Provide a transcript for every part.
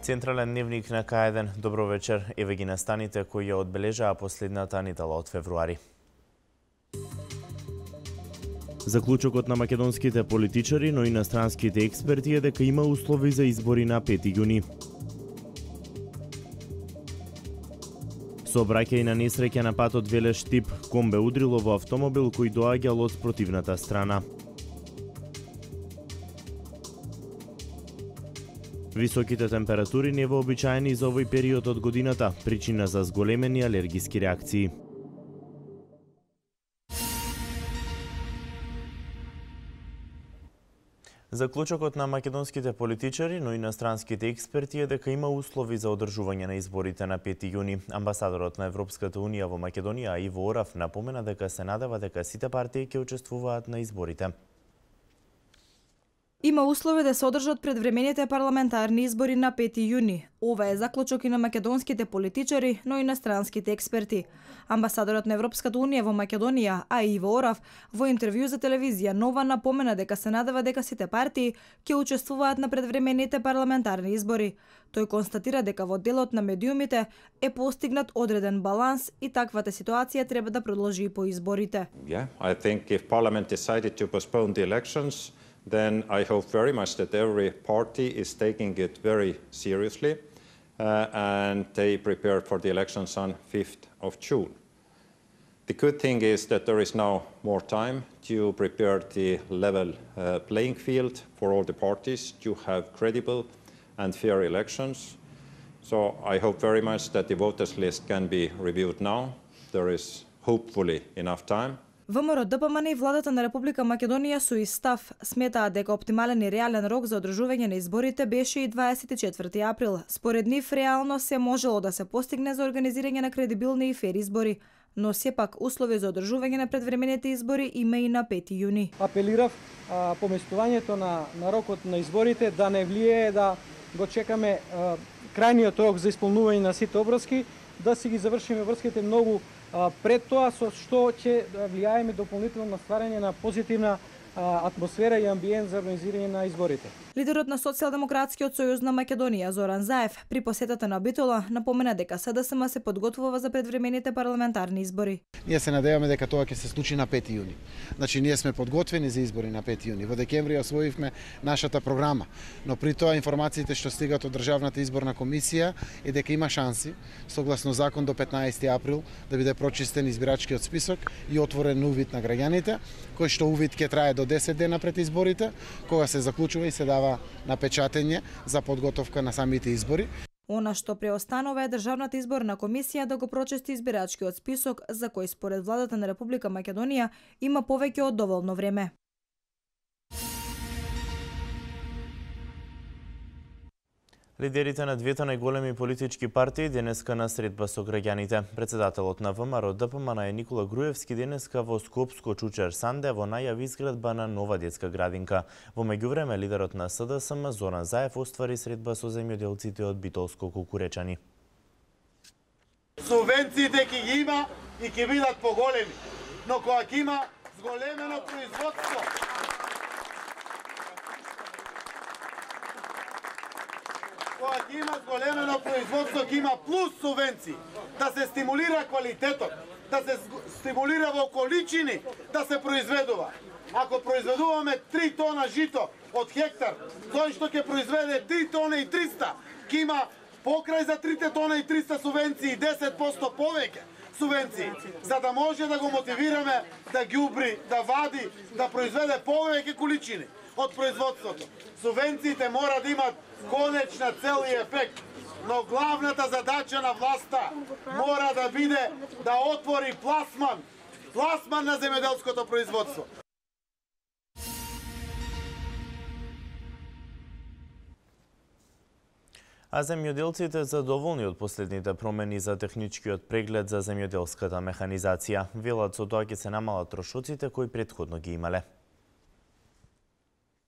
Централен дневник на К1. Добро вечер. Еве ги настаните кои ја одбележаа последната недела од февруари. Заклучокот на македонските политичари, но и иностранските експерти е дека има услови за избори на 5 јуни. Сообраќај на несреќа на патот Велеш тип, комбе удрило во автомобил кој доаѓал од спротивната страна. Високите температури невообичаени за овој период од годината, причина за зголемени алергиски реакции. Заклучокот на македонските политичари, но и иностранските експерти е дека има услови за одржување на изборите на 5 јуни. Амбасадорот на Европската унија во Македонија Иво Орав напомена дека се надева дека сите партии ќе учествуваат на изборите. Има услови да се одржат предвремените парламентарни избори на 5 јуни. Ова е заклучок и на македонските политичари, но и иностранските експерти. Амбасадорот на Европската унија во Македонија, Иво Орав, во интервју за телевизија Нова напомена дека се надева дека сите партии ќе учествуваат на предвремените парламентарни избори. Тој констатира дека во делот на медиумите е постигнат одреден баланс и таквата ситуација треба да продолжи и по изборите. I think if Parliament decided to postpone the elections, then I hope very much that every party is taking it very seriously and they prepare for the elections on 5th of June. The good thing is that there is now more time to prepare the level playing field for all the parties to have credible and fair elections. So I hope very much that the voters list can be reviewed now. There is hopefully enough time. ВМРО ДПМН и владата на Република Македонија со ист став сметаат дека оптимален и реален рок за одржување на изборите беше и 24 април. Според нив реално се можело да се постигне за организирање на кредибилни и фер избори, но сепак услови за одржување на предвремените избори има и на 5 јуни. Апелирав поместувањето на рокот на изборите да не влијае да го чекаме крајниот рок за исполнување на сите обврски, да си ги завршиме врските многу пред тоа, со што ќе влијаеме дополнително на стварање на позитивна атмосфера и амбиент за организирање на изборите. Лидерот на Социјалдемократскиот сојуз на Македонија Зоран Заев при посетата на Битола напомена дека СДСМ се подготвува за предвремените парламентарни избори. Ние се надеваме дека тоа ќе се случи на 5 јуни. Значи ние сме подготвени за избори на 5 јуни. Во декември освоивме нашата програма, но при тоа информациите што стигат од Државната изборна комисија е дека има шанси согласно закон до 15 април да биде прочистен избирачкиот список и отворен увид на граѓаните, кој што увид ќе трае до 10 дена пред изборите, кога се заклучува и се дава на печатење за подготовка на самите избори. Она што преостанува е Државната изборна комисија да го прочисти избирачкиот список, за кој според владата на Република Македонија има повеќе од доволно време. Лидерите на двете најголеми политички партии денеска на средба со граѓаните. Председателот на ВМРО ДПМН е Никола Груевски денеска во Скопско Чучер Санде во најави изградба на нова детска градинка. Во меѓувреме лидерот на СДСМ Зоран Заев оствари средба со земјоделците од Битолско Кукуречани. Субвенциите ќе ги има и ќе бидат поголеми, но кога ќе има зголемено производство, кога ќе има зголемено производство, ќе има плюс субвенции, да се стимулира квалитетот, да се стимулира во количини, да се произведува. Ако произведуваме 3 тона жито од хектар, тој што ќе произведе 3 тона и 300, ќе има покрај за 3 тона и 300 субвенции 10% повеќе субвенции, за да може да го мотивираме да ги убри, да вади, да произведе повеќе количини од производството. Субвенциите мора да имат конечна цел и ефект, но главната задача на власта мора да биде да отвори пласман на земјоделското производство. А земјоделците задоволни од последните промени за техничкиот преглед за земјоделската механизација. Велат со тоа ќе се намалат трошоците кои претходно ги имале.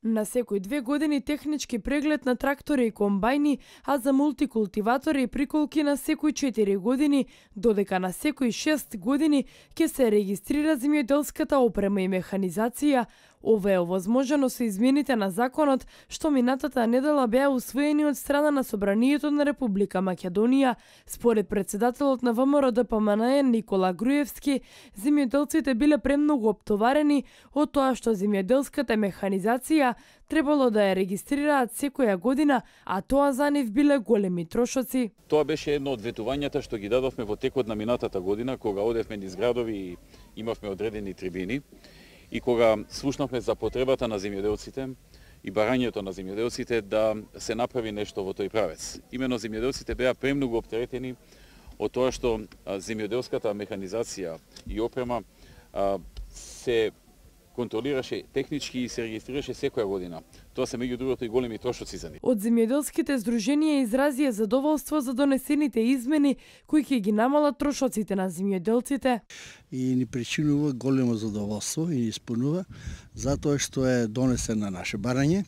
На секој 2 години технички преглед на трактори и комбајни, а за мултикултиватори и приколки на секој 4 години, додека на секој 6 години ќе се регистрира земјоделската опрема и механизација, Ова е овозможено со измените на законот што минатата недела беа усвоени од страна на Собранието на Република Македонија. Според председателот на ВМРО ДПМНЕ Никола Груевски, земјоделците биле премногу оптоварени од тоа што земјоделската механизација требало да ја регистрираат секоја година, а тоа за нив биле големи трошоци. Тоа беше едно од ветувањата што ги дадовме во текот на минатата година, кога одевме низ градови и имавме одредени трибини и кога слушнавме за потребата на земјоделците и барањето на земјоделците да се направи нешто во тој правец. Имено земјоделците беа премногу оптеретени од тоа што земјоделската механизација и опрема се контролираше технички и се регистрираше секоја година. Тоа се меѓу другото и големи трошоци за нив. Од земјоделските здруженија изразија задоволство за донесените измени кои ќе ги намалат трошоците на земјоделците. И ни причинува големо задоволство и исполнува затоа што е донесен на наше барање.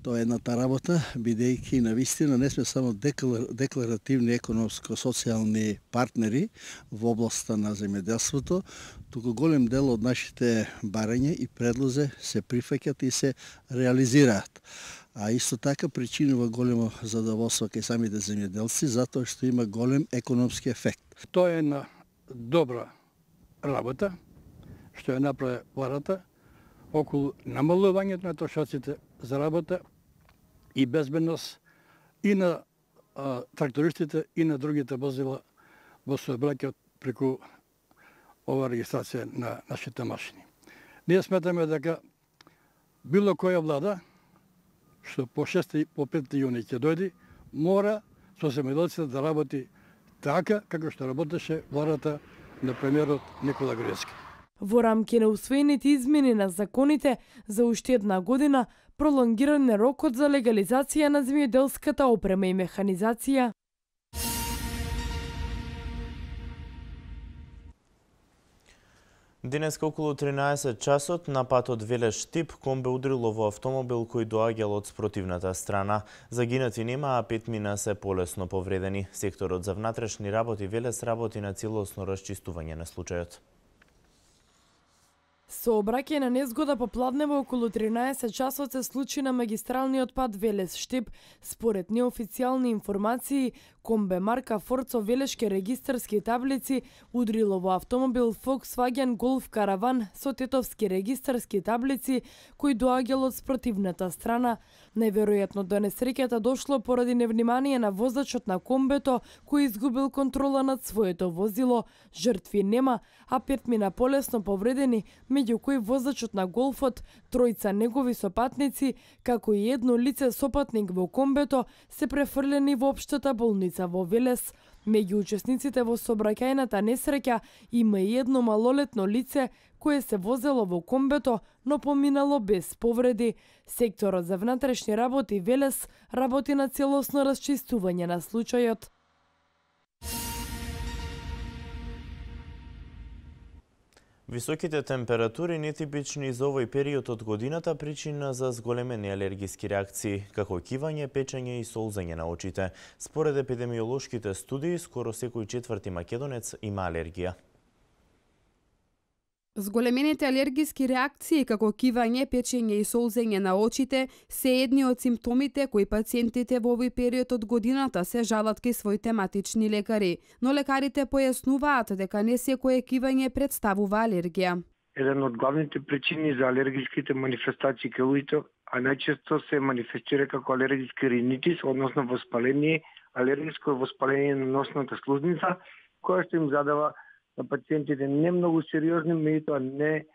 Тоа е едната работа, бидејќи навистина не сме само декларативни економско-социјални партнери во областа на земјоделството, туку голем дел од нашите барања и предлози се прифаќат и се реализираат. А исто така причинува големо задоволство кај самите земјоделци затоа што има голем економски ефект. Тоа е една добра работа што ја направи владата околу намалувањето на трошоците за работа и безбедност и на трактористите и на другите возила во сообраќајот преку ова регистрација на нашите машини. Ние сметаме дека било која влада што по 6 и по 5 јуни ќе дојде, мора со земјоделците да работи така како што работеше владата на премиерот Никола Груевски. Во рамки на усвоените измени на законите за уште една година, пролонгиран е рокот за легализација на земјоделската опрема и механизација. Денеска околу 13 часот на патот Велеш-Штип комбе удрило во автомобил кој доаѓал од спротивната страна. Загинати нема, а 5 мина се полесно повредени. Секторот за внатрешни работи Велес работи на целосно расчистување на случајот. Сообраќај на незгода попладнево околу 13 часот се случи на магистралниот пат Велес-Штип. Според неофицијални информации, комбе марка Форд со велешки регистарски таблици удрило во автомобил Volkswagen Golf Caravan со тетовски регистарски таблици кој доаѓал од спротивната страна. Најверојатно до несреќата дошло поради невнимание на возачот на комбето кој изгубил контрола над своето возило. Жртви нема, а 5 мина полесно повредени, меѓу кои возачот на Голфот, тројца негови сопатници, како и едно лице сопатник во комбето, се префрлени во општата болница во Велес. Меѓу учесниците во сообраќајната несреќа има и едно малолетно лице кое се возело во комбето, но поминало без повреди. Секторот за внатрешни работи Велес работи на целосно расчистување на случајот. Високите температури нетипични за овој период од годината причина за зголемени алергиски реакции, како кивање, печење и солзење на очите. Според епидемиолошките студии, скоро секој четврти македонец има алергија. Зголемените алергиски реакции како кивање, печење и солзење на очите се едни од симптомите кои пациентите во овој период од годината се жалат кај своите матични лекари, но лекарите појаснуваат дека не секое кивање представува алергија. Еден од главните причини за алергиските манифестации кај луѓето, а најчесто се манифестира како алергиски ринитис, односно воспаление, алергиско воспаление на носната слузница, која што им задава на пациентите не многу сериозни, меѓутоа не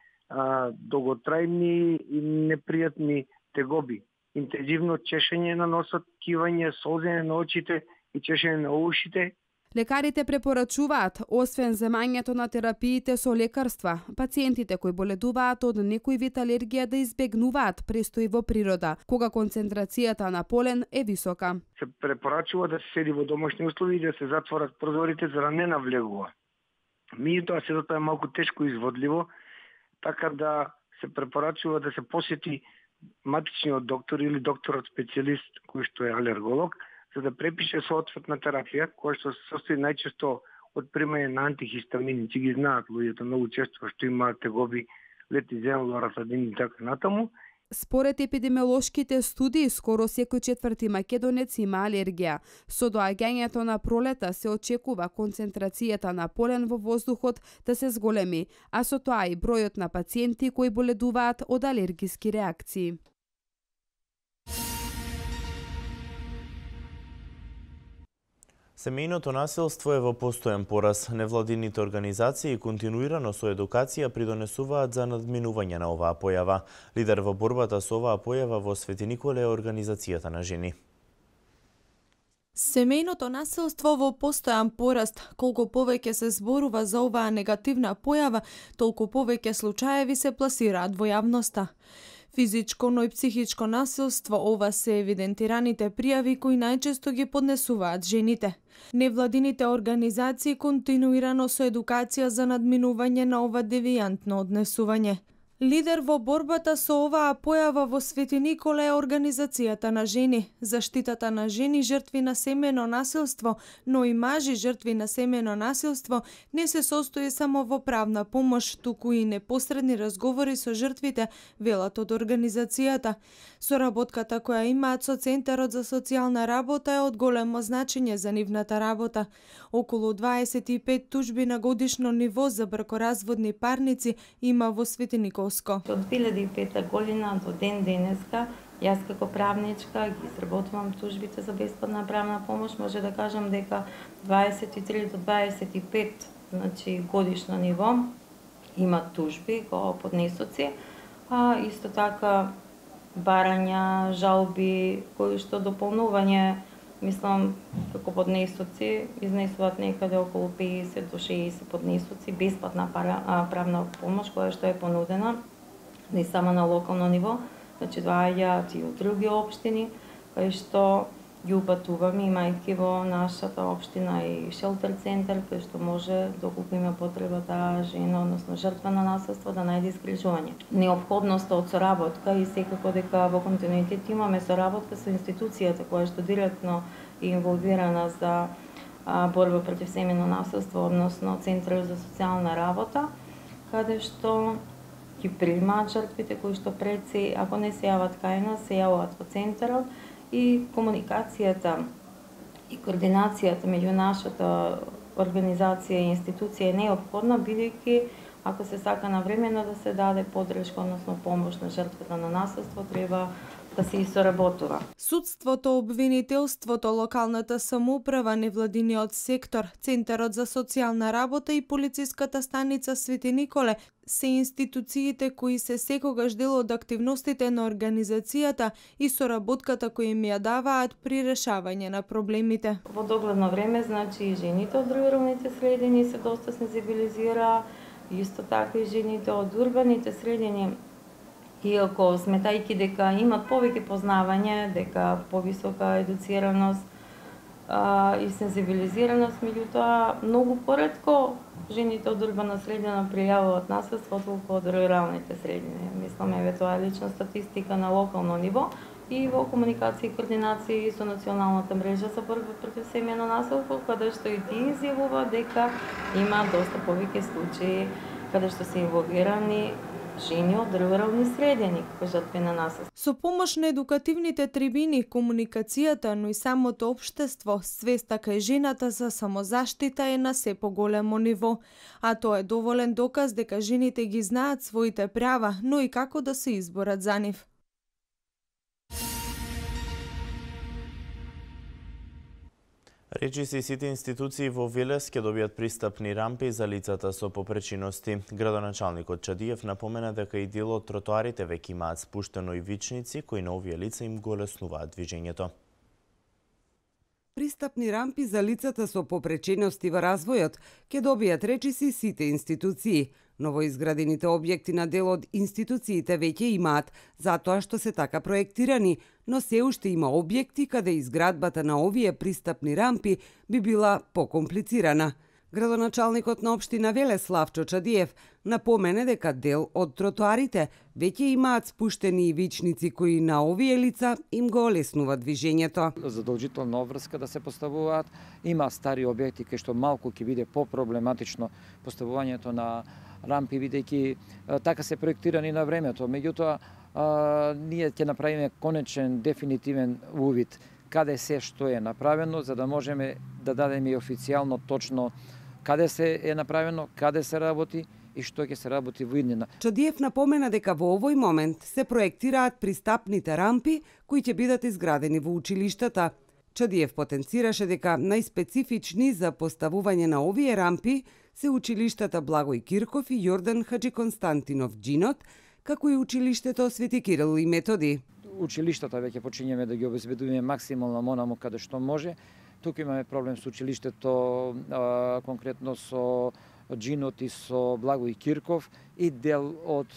долготрајни и непријатни тегоби. Интензивно чешење на носот, кивање, солзење на очите и чешење на ушите. Лекарите препорачуваат, освен земањето на терапиите со лекарства, пациентите кои боледуваат од некој вид алергија да избегнуваат престои во природа, кога концентрацијата на полен е висока. Се препорачува да се седи во домашни услови и да се затворат прозорите за да не навлегува. Меѓутоа сето тоа е малку тешко изводливо, така да се препорачува да се посети матичниот доктор или докторот специјалист кој што е алерголог, за да препише соодветна терапија, која што се состои најчесто од примање на антихистамини. Ги знаат луѓето многу често што имаат тегоби лети земја, лоратадин и така натаму. Според епидемиолошките студии, скоро секој четврти македонец има алергија. Со доаѓањето на пролета се очекува концентрацијата на полен во воздухот да се зголеми, а со тоа и бројот на пациенти кои боледуваат од алергиски реакции. Семејното насилство е во постојан пораз. Невладините организации континуирано со едукација придонесуваат за надминување на оваа појава. Лидер во борбата со оваа појава во Свети Николе е Организацијата на жени. Семејното насилство во постојан пораст. Колку повеќе се зборува за оваа негативна појава, толку повеќе случаеви се пласираат во јавноста. Физичко, но и психичко насилство, ова се евидентираните пријави кои најчесто ги поднесуваат жените. Невладините организации континуирано со едукација за надминување на ова девијантно однесување. Лидер во борбата со оваа појава во Свети Николе е Организацијата на жени. Заштитата на жени жртви на семејно насилство, но и мажи жртви на семејно насилство не се состои само во правна помош, туку и непосредни разговори со жртвите, велат од организацијата. Соработката која имаат со Центарот за социјална работа е од големо значење за нивната работа. Околу 25 тужби на годишно ниво за бракоразводни парници има во Свети Николе. Од 2005 година до ден денеска, јас како правничка ги изработувам тужбите за бесплатна правна помош. Може да кажам дека 23 до 25 годишно ниво има тужби како поднесоци, а исто така барања, жалби, кои што дополнување, мислам, како поднесоци, изнесуваат некаде околу 50 до 60 поднесоци, бесплатна правна помош, која што е понудена, не само на локално ниво, доаѓаат и од други општини, кај што ги упатуваме, имајќи во нашата општина и шелтер центар, кај што може, доколку има потреба таа жена, односно жртва на насилство, да најде исклучување. Неопходноста од соработка и секако дека во континуитет имаме соработка со институцијата која што директно е инволвирана за борба против семејно насилство, односно Центарот за социјална работа, каде што ги примаат жртвите кои што пред се, ако не се јават кај нас, се јавуваат во центарот, и комуникацијата и координацијата меѓу нашата организација и институција е неопходна, бидејќи ако се сака навремено да се даде подршка, односно помош на жртвата на насилство, треба да се соработува. Судството, обвинителството, локалната самоуправа, невладиниот сектор, Центарот за социјална работа и полициската станица Свети Николе се институциите кои се секогаш дел од активностите на организацијата и соработката кои им ја даваат при решавање на проблемите. Во догледно време, и жените од руралните средини се доста сензибилизира, исто така и жените од урбаните средини, иако сметајќи дека имат повеќе познавање, дека повисока едуцираност и сензибилизираност, меѓутоа многу поретко жените од урбана средина пријавуваат насилство толку од руралните средини. Мислам, тоа е лична статистика на локално ниво и во комуникација и координација со националната мрежа за борба против семејно насилство, каде што и тие изјавува дека има доста повеќе случаи каде што се инволвирани жени од рурални средини како жртви на насилство. Со помош на едукативните трибини, комуникацијата, но и самото општество, свеста кај жената за самозаштита е на се поголемо ниво, а тоа е доволен доказ дека жените ги знаат своите права, но и како да се изборат за нив. Речиси сите институции во Велес ќе добијат пристапни рампи за лицата со попречиности. Градоначалникот Чадиев напомена дека и дел од тротоарите веќе имаат спуштено и вичници кои на овие лица им го олеснуваат движењето. Пристапни рампи за лицата со попречености во развојот ќе добијат речиси сите институции. Новоизградените објекти на дел од институциите веќе имаат, затоа што се така проектирани, но се уште има објекти каде изградбата на овие пристапни рампи би била покомплицирана. Градоначалникот на општина Велес Славчо Чадиев напомене дека дел од тротоарите веќе имаат спуштени и вичници кои на овие лица им го олеснува движењето. Задолжителна обврска да се поставуваат, има стари објекти кај што малку ќе биде попроблематично поставувањето на рампи, бидејќи така се проектирани на времето. Меѓутоа, ние ќе направиме конечен, дефинитивен увид каде се што е направено, за да можеме да дадеме и официјално точно каде се е направено, каде се работи и што ќе се работи во иднина. Чадиев напомена дека во овој момент се проектираат пристапните рампи кои ќе бидат изградени во училиштата. Чадиев потенцираше дека најспецифични за поставување на овие рампи се училиштата Благој Кирков и Јордан Хаджи Константинов Джинот, како и училиштето Свети Кирил и Методи. Училиштата веќе почињаме да ги обезбедуваме максимално онаму каде што може. Тука имаме проблем со училиштето, конкретно со Джинот и со Благој Кирков и дел од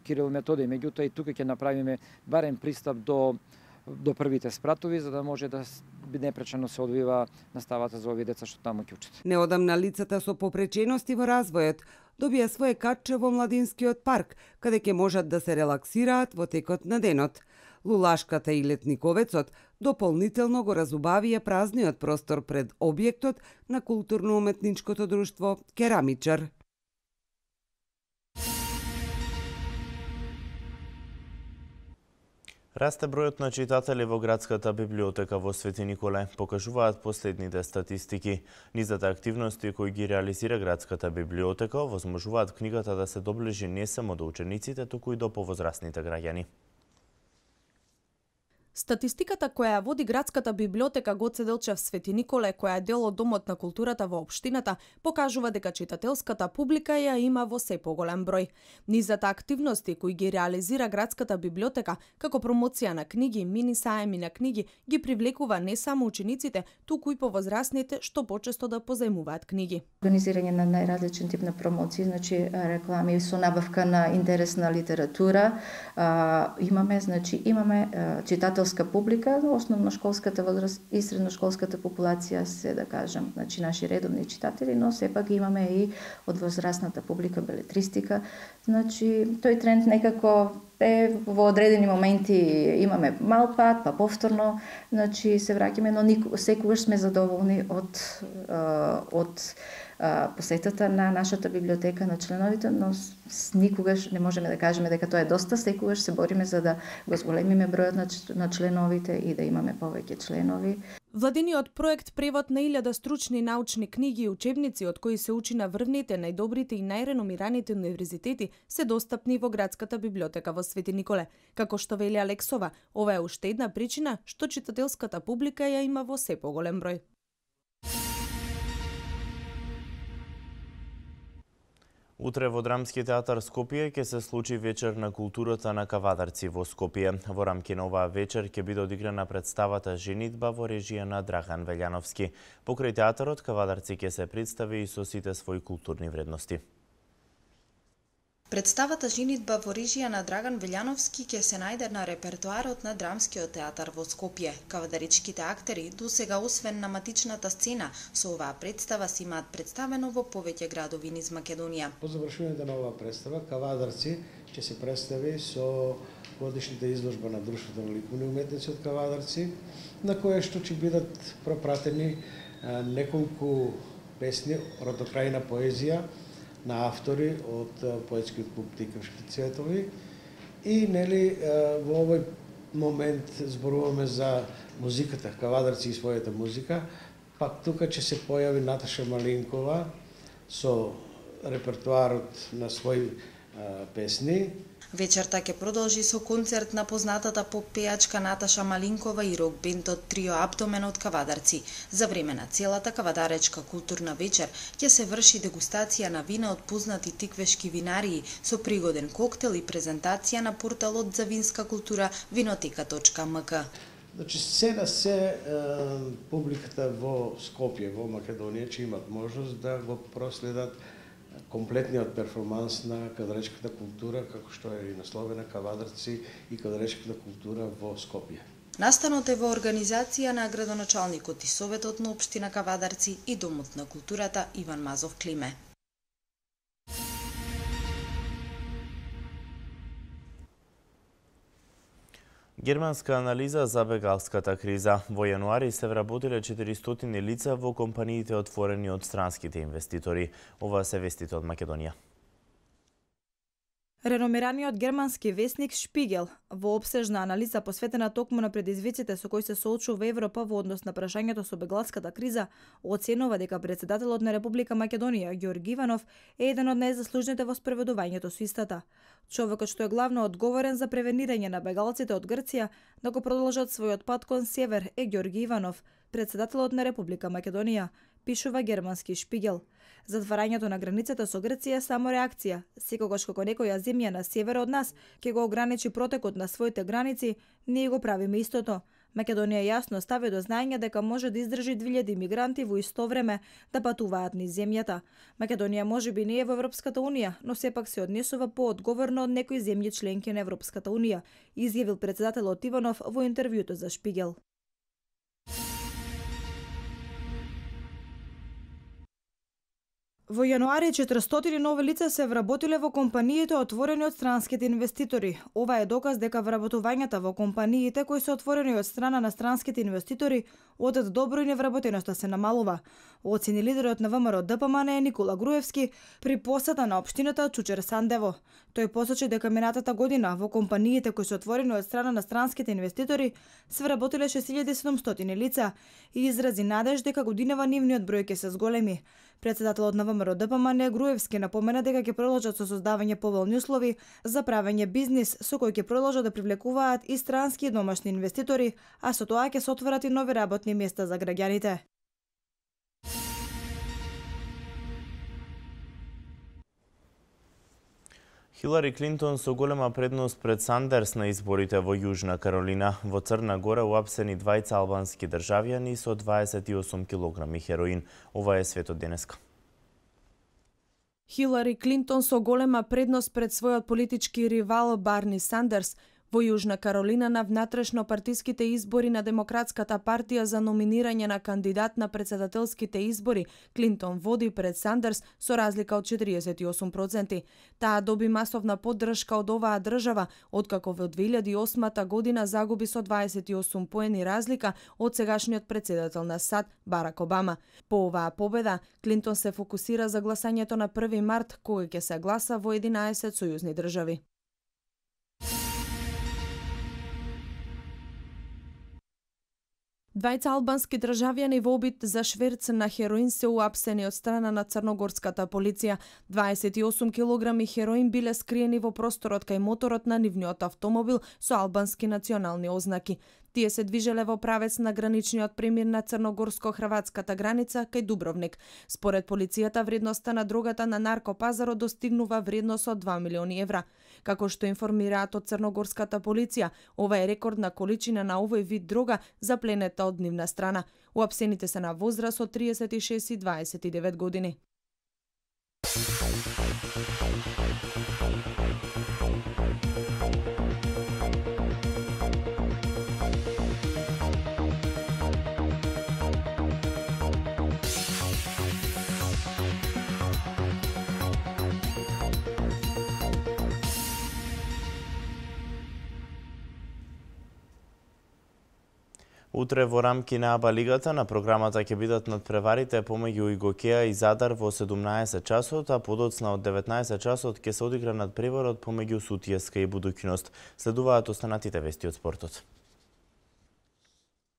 Кирил Методи. Меѓутоа и тука ќе направиме барем пристап до првите спратови, за да може да непречено се одвива наставата за овие деца што таму ќе учат. Неодамна лицата со попречености во развојот добија свое катче во младинскиот парк, каде ќе можат да се релаксираат во текот на денот. Лулашката и Летниковецот дополнително го разубавија празниот простор пред објектот на културно-уметничкото друштво Керамичар. Расте бројот на читатели во градската библиотека во Свети Николе, покажуваат последните статистики. Низата активности кои ги реализира градската библиотека овозможуваат книгата да се доближи не само до учениците, туку и до повозрасните граѓани. Статистиката која ја води градската библиотека Гоце Делчев Свети Николе, која е дел од Домот на културата во општината, покажува дека читателската публика ја има во се поголем број. Низата активности кои ги реализира градската библиотека, како промоција на книги, мини саеми на книги, ги привлекува не само учениците, туку и повозрасните што почесто да позајмуваат книги. Организирање на најразличен тип на промоции, значи реклами со набавка на интересна литература, имаме читателска публика, основно школската возраст и средношколската популација се, да кажам, значи наши редовни читатели, но сепак имаме и од возрастната публика белетристика. Значи тој тренд некако е во одредени моменти имаме мал пат, па повторно, значи се враќаме, но секогаш сме задоволни од посетата на нашата библиотека, на членовите, но никогаш не можеме да кажеме дека тоа е доста, секогаш се бориме за да го зголемиме бројот на членовите и да имаме повеќе членови. Владиниот проект Превод на 1000 стручни научни книги и учебници од кои се учи на врвните, најдобрите и најреномираните универзитети се достапни во градската библиотека во Свети Николе. Како што вели Алексова, ова е уште една причина што читателската публика ја има во се поголем број. Утре во Драмски театар Скопје ќе се случи вечер на културата на кавадарци во Скопје. Во рамки на оваа вечер ќе биде одиграна представата Женитба во режија на Драган Велјановски. Покрај театарот, кавадарци ќе се представи и со сите своји културни вредности. Представата Женитба во режија на Драган Велјановски ќе се најде на репертоарот на Драмскиот театар во Скопје. Кавадаричките актери досега освен на матичната сцена, со оваа представа си имаат представено во повеќе градови низ Македонија. По завршувањето на оваа представа, Кавадарци ќе се представи со годишната изложба на Друштвото на ликовни уметници од Кавадарци, на која што ќе бидат пропратени неколку песни родокрајна поезија на автори од поетскиот клуб Тикавшки цветови. И во овој момент зборуваме за музиката, Кавадарци и својата музика. Пак тука ќе се појави Наташа Малинкова со репертоарот на своји песни. Вечерта ќе продолжи со концерт на познатата поп-пејачка Наташа Малинкова и рок бендот Трио Абдомен од Кавадарци. За време на целата кавадаречка културна вечер ќе се врши дегустација на вина од познати тиквешки винарии со пригоден коктел и презентација на порталот за винска култура vinoteka.mk. Значи сега публиката во Скопје, во Македонија, ќе имат можност да го проследат комплетниот перформанс на кавадаречката култура, како што е и насловена Кавадарци и кавадаречката култура во Скопје. Настанот е во организација на градоначалникот и Советот на општина Кавадарци и Домот на културата Иван Мазов Климе. Германска анализа за бегалската криза. Во јануари се вработиле 400 лица во компаниите отворени од странските инвеститори. Ова се вестите од Македонија. Реномираниот германски весник Шпигел во опсежна анализа посветена токму на предизвиците со кои се соочува Европа во однос на прашањето со бегланската криза, оценува дека претседателот на Република Македонија Ѓорги Иванов е еден од најзаслужните во спроведувањето со истата. Човекот што е главно одговорен за превенирање на бегалците од Грција да го продолжат својот пат кон север е Ѓорги Иванов, претседателот на Република Македонија, пишува германски Шпигел. Затварањето на границата со Грција е само реакција. Секогаш кога некоја земја на север од нас ќе го ограничи протекот на своите граници, ние го правиме истото. Македонија јасно стави до знаење дека може да издржи 2000 мигранти во исто време да патуваат низ земјата. Македонија можеби не е во Европската унија, но сепак се однесува поодговорно од некои земји членки на Европската унија, изјавил претседателот Иванов во интервјуто за Шпигел. Во јануари 400 нови лица се вработиле во компаниите отворени од странските инвеститори. Ова е доказ дека вработувањата во компаниите кои се отворени од страна на странските инвеститори одат добро и невработеноста се намалува. Оцени лидерот на ВМРО ДПМН Никола Груевски при посета на општината Чучер Сандево. Тој посочи дека минатата година во компаниите кои се отворени од страна на странските инвеститори се вработиле 6700 лица и изрази надеж дека годинава нивниот број ќе се зголеми. Претседателот на ВМРО ДПМН Груевски напомена дека ќе продолжат со создавање поволни услови за правење бизнис со кој ќе продолжат да привлекуваат и странски и домашни инвеститори, а со тоа ќе се отворат и нови работни места за граѓаните. Хилари Клинтон со голема предност пред Сандерс на изборите во Јужна Каролина. Во Црна Гора уапсени двајца албански државјани со 28 килограми хероин. Ова е светот денеска. Хилари Клинтон со голема предност пред својот политички ривал Барни Сандерс во Јужна Каролина на внатрешно-партиските избори на Демократската партија за номинирање на кандидат на претседателските избори, Клинтон води пред Сандерс со разлика од 48%. Таа доби масовна поддршка од оваа држава, откако во 2008 година загуби со 28 поени разлика од сегашниот претседател на САД Барак Обама. По оваа победа, Клинтон се фокусира за гласањето на 1 март, кога ќе се гласа во 11 сојузни држави. Двајца албански државјани во обид за шверц на хероин се уапсени од страна на црногорската полиција. 28 килограми хероин биле скриени во просторот кај моторот на нивниот автомобил со албански национални ознаки. Тие се движеле во правец на граничниот премир на црногорско-хрватската граница кај Дубровник. Според полицијата, вредноста на дрогата на наркопазарот достигнува вредност од 2 милиони евра. Како што информираат од црногорската полиција, ова е рекордна количина на овој вид дрога запленета од нивна страна. Уапсените се на возраст од 36 и 29 години. Утре во рамки на АБА лигата на програмата ќе бидат надпреварите помеѓу Игокеа и Задар во 17 часот, а подоцна од 19 часот ќе се одигра надпреварот помеѓу Сутиеска и Будуќност. Следуваат останатите вести од спортот.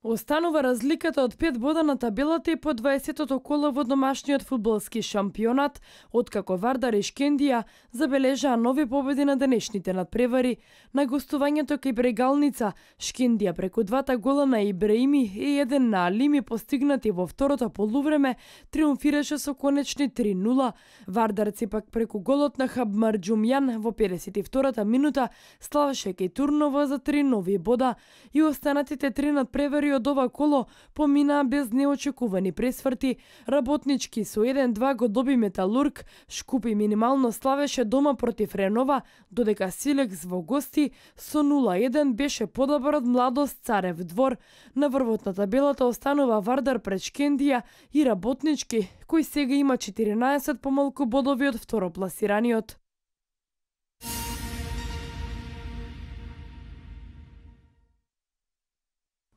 Останува разликата од 5 бода на табелата и по 20-тото коло во домашниот фудбалски шампионат, откако Вардар и Шкендија забележаа нови победи на денешните надпревари. На гостувањето кај Брегалница, Шкендија преку двата гола на Ибраими и еден на Алими постигнати во второто полувреме, триумфираше со конечни 3-0. Вардарци пак преку голот на Хабмар Џумјан во 52-та минута славеше кај Турново за 3 нови бода и останатите 3 надпревари од ова коло поминаа без неочекувани пресврти. Работнички со 1-2 го доби Металург, Шкупи минимално славеше дома против Ренова, додека Силекс во гости со 0-1 беше подобар од Младост Царев двор. На врвот на табелата останува Вардар пред Шкендија и Работнички, кој сега има 14 помалку бодови од второпласираниот.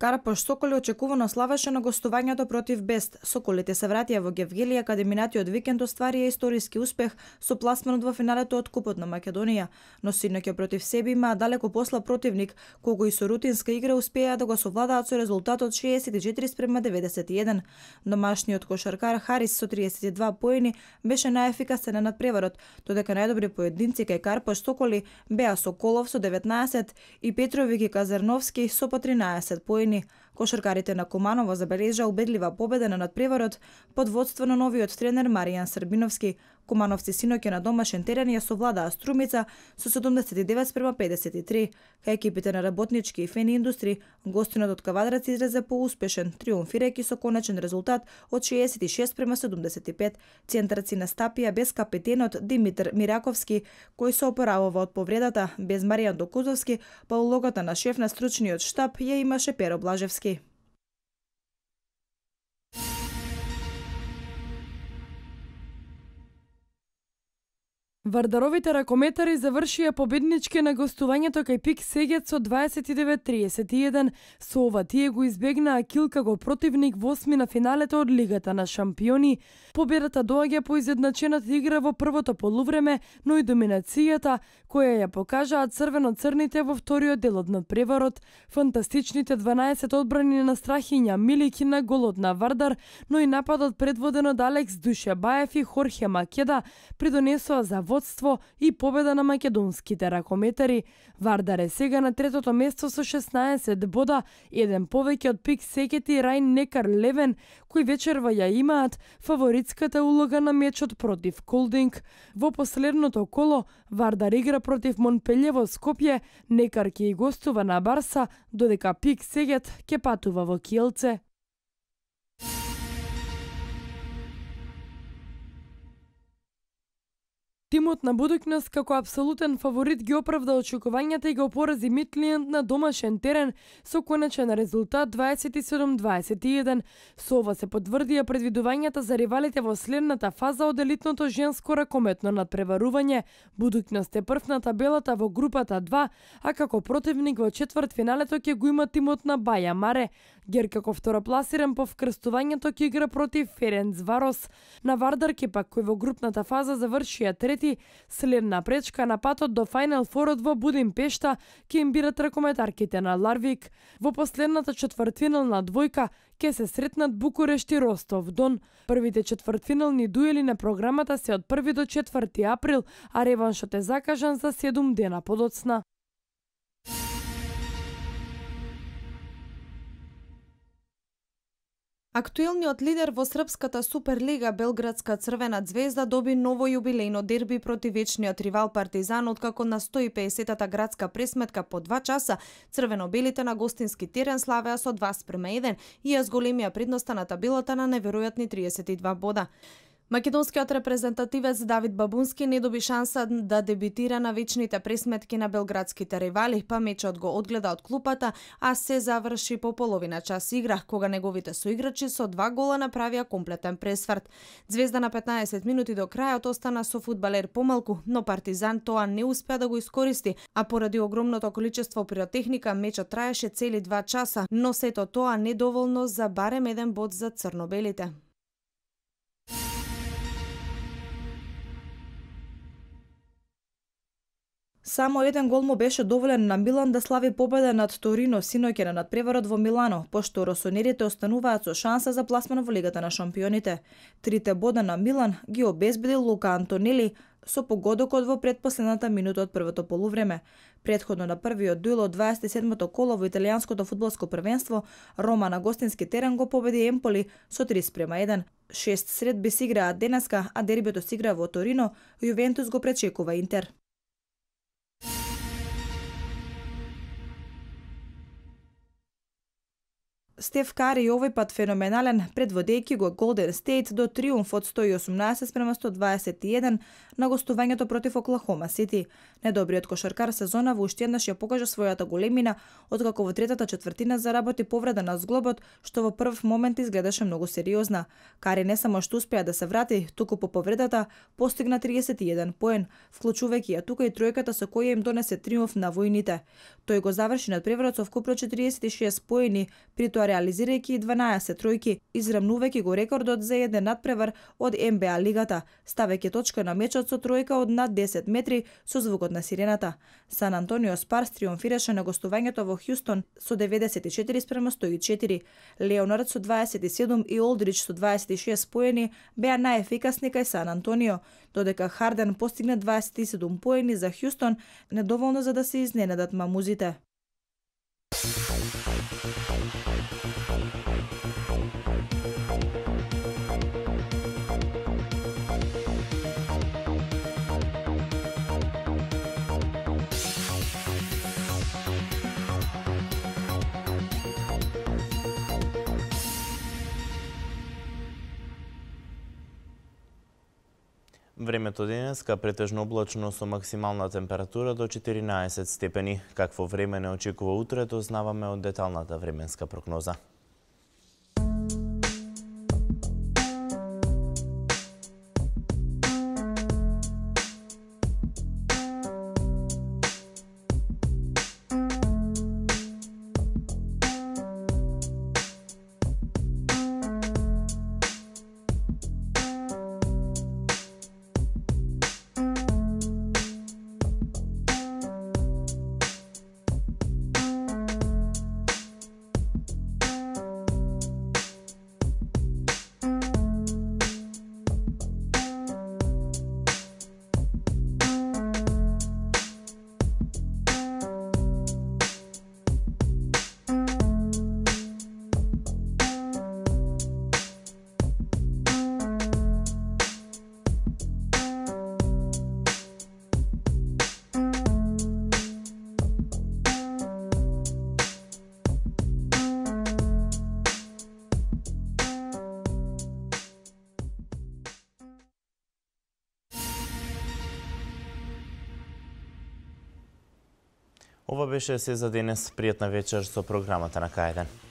Карпош Соколи очекувано славеше на гостувањето против Бест. Соколите се вратија во Гевгелија каде минатиот викенд остварија историски успех со пласманот во финалето од Купот на Македонија, но синоќа против себе имаа далеко послаб противник, кого и со рутинска игра успеа да го совладаат со резултатот 64:91. Домашниот кошаркар Харис со 32 поени беше најефикасен на надпреварот, додека најдобри поединци кај Карпош Соколи беа Соколов со 19 и Петровик и Казарновски со по 13 поени. Кошаркарите на Куманово забележа убедлива победа на надпреварот под водство на новиот тренер Маријан Србиновски. Кумановци синоќа на домашен терен ја совладаа Струмица со 79:53. Кај екипите на Работнички и Фени Индустри, гостинот од Кавадарци излезе поуспешен, триумфирајќи со конечен резултат од 66:75. Центарци настапија без капетенот Димитар Мираковски, кој се опоравува од повредата, без Маријан Докузовски, па улогата на шеф на стручниот штаб ја имаше Перо Блажевски. Вардаровите ракометари завршија победнички на гостувањето кај Пик Сегет со 29:31. Со ова тие го избегнаа кил како противник во осми на финалето од Лигата на шампиони. Победата доаѓа по изедначената игра во првото полувреме, но и доминацијата која ја покажаа црвено-црните во вториот дел од надпреварот. Фантастичните 12 одбрани на Страхиња Милики на голот на Вардар, но и нападот предводен од Алекс Душебаев и Хорхе Македа придонесоа за водство и победа на македонските ракометари. Вардар е сега на третото место со 16 бода, еден повеќе од Пик Секет и Рајн Некар Левен, кои вечерва ја имаат фаворитската улога на мечот против Колдинг. Во последното коло Вардар игра против Монпелје во Скопје, Некар ќе и гостува на Барса, додека Пик Сегет ќе патува во Киелце. Тимот на Будукност како апсолутен фаворит ги оправда очекувањата и го порази Мидланд на домашен терен со конечен резултат 27:21. Со ова се потврдија предвидувањата за ривалите во следната фаза од елитното женско ракометно надпреварување. Будукност е прв на табелата во групата 2, а како противник во четвртфиналето ќе го има тимот на Баја Маре. Гер како второпласиран по вкрстувањето ќе игра против Ференцварос. На Вардар ќе пак кој во групната фаза завршија трети, следна пречка на патот до Фајнал Форот во Будимпешта ќе им бират ракометарките на Ларвик. Во последната четвртфинална двојка ќе се сретнат Букурешт и Ростов Дон. Првите четвртфинални дуели на програмата се од 1 до 4 април, а реваншот е закажан за 7 дена подоцна. Актуелниот лидер во српската Суперлига Белградска Црвена Ѕвезда доби ново јубилејно дерби против вечниот ривал Партизан, откако на 150-та градска пресметка по 2 часа црвено-белите на гостински терен славеа со 2:1 и ја зголемија предноста на табелата на неверојатни 32 бода. Македонскиот репрезентативец Давид Бабунски не доби шанса да дебитира на вечните пресметки на белградските ривали, па мечот го одгледа од клупата, а се заврши по половина час игра, кога неговите соиграчи со 2 гола направија комплетен пресврт. Ѕвезда на 15 минути до крајот остана со фудбалер помалку, но Партизан тоа не успеа да го искористи, а поради огромното количество пиротехника мечот траеше цели 2 часа, но сето тоа недоволно за барем еден бод за црно-белите. Само еден гол му беше доволен на Милан да слави победа над Торино синоќа на надпреварот во Милано, пошто росонерите остануваат со шанса за пласман во Лигата на шампионите. Трите бода на Милан ги обезбедил Лука Антонели со погодокот во предпоследната минута од првото полувреме. Претходно на првиот дуел од 27-то коло во италијанското фудбалско првенство, Рома на гостински терен го победи Емполи со 3:1. 6 средби се играат денеска, а дербито се игра во Торино, Јувентус го пречекува Интер. Стеф Кари овој пат феноменален, предводејќи го Голден Стейт до триумф од 118-121 на гостувањето против Оклахома Сити. Недобриот кошаркар сезонава уште еднаш ја покажа својата големина, откако во третата четвртина заработи повреда на зглобот, што во прв момент изгледаше многу сериозна. Кари не само што успеа да се врати, туку по повредата постигна 31 поен, вклучувајќи ја тука и тројката со која им донесе триумф на војните. Тој го заврши надпреварот со вкупно 46 поени, при тоа реализирајќи 12 тројки, израмнувајќи го рекордот за еден надпревар од НБА лигата, ставајќи точка на мечот со тројка од над 10 метри со звукот на сирената. Сан Антонио Спарс триумфираше на гостувањето во Хјустон со 94-104. Леонард со 27 и Олдрич со 26 поени беа најефикасни кај Сан Антонио, додека Харден постигна 27 поени за Хјустон, недоволно за да се изненадат мамузите. Времето денеска претежно облачно со максимална температура до 14 степени. Какво време не очекува утре, дознаваме од деталната временска прогноза. Ова беше се за денес. Пријатна вечер со програмата на К1.